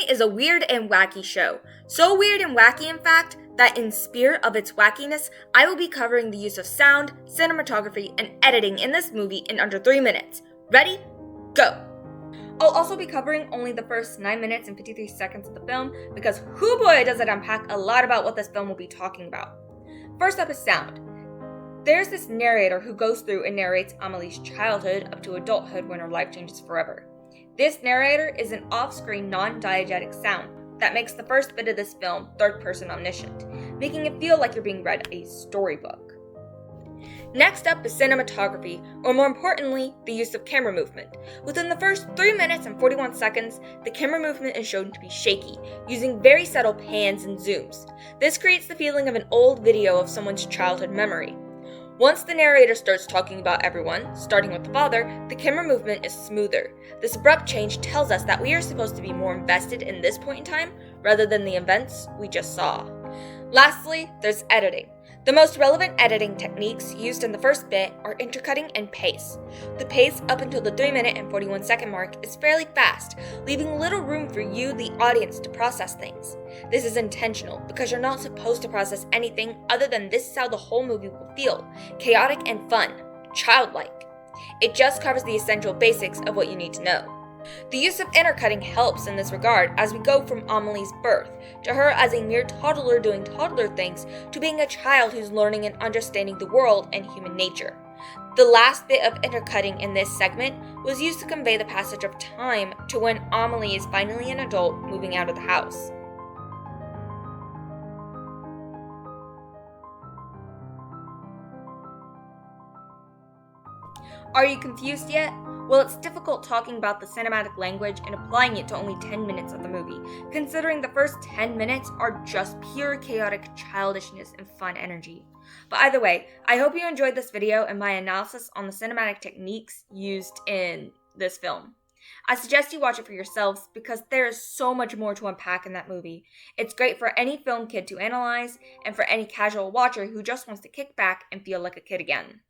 Amelie is a weird and wacky show. So weird and wacky, in fact, that in spirit of its wackiness, I will be covering the use of sound, cinematography, and editing in this movie in under 3 minutes. Ready? Go! I'll also be covering only the first 9 minutes and 53 seconds of the film because hoo boy does it unpack a lot about what this film will be talking about. First up is sound. There's this narrator who goes through and narrates Amelie's childhood up to adulthood when her life changes forever. This narrator is an off-screen, non-diegetic sound that makes the first bit of this film third-person omniscient, making it feel like you're being read a storybook. Next up is cinematography, or more importantly, the use of camera movement. Within the first 3 minutes and 41 seconds, the camera movement is shown to be shaky, using very subtle pans and zooms. This creates the feeling of an old video of someone's childhood memory. Once the narrator starts talking about everyone, starting with the father, the camera movement is smoother. This abrupt change tells us that we are supposed to be more invested in this point in time, rather than the events we just saw. Lastly, there's editing. The most relevant editing techniques used in the first bit are intercutting and pace. The pace up until the 3 minute and 41 second mark is fairly fast, leaving little room for you, the audience, to process things. This is intentional because you're not supposed to process anything other than this is how the whole movie will feel: chaotic and fun, childlike. It just covers the essential basics of what you need to know. The use of intercutting helps in this regard as we go from Amelie's birth, to her as a mere toddler doing toddler things, to being a child who's learning and understanding the world and human nature. The last bit of intercutting in this segment was used to convey the passage of time to when Amelie is finally an adult moving out of the house. Are you confused yet? Well, it's difficult talking about the cinematic language and applying it to only 10 minutes of the movie, considering the first 10 minutes are just pure chaotic childishness and fun energy. But either way, I hope you enjoyed this video and my analysis on the cinematic techniques used in this film. I suggest you watch it for yourselves because there is so much more to unpack in that movie. It's great for any film kid to analyze and for any casual watcher who just wants to kick back and feel like a kid again.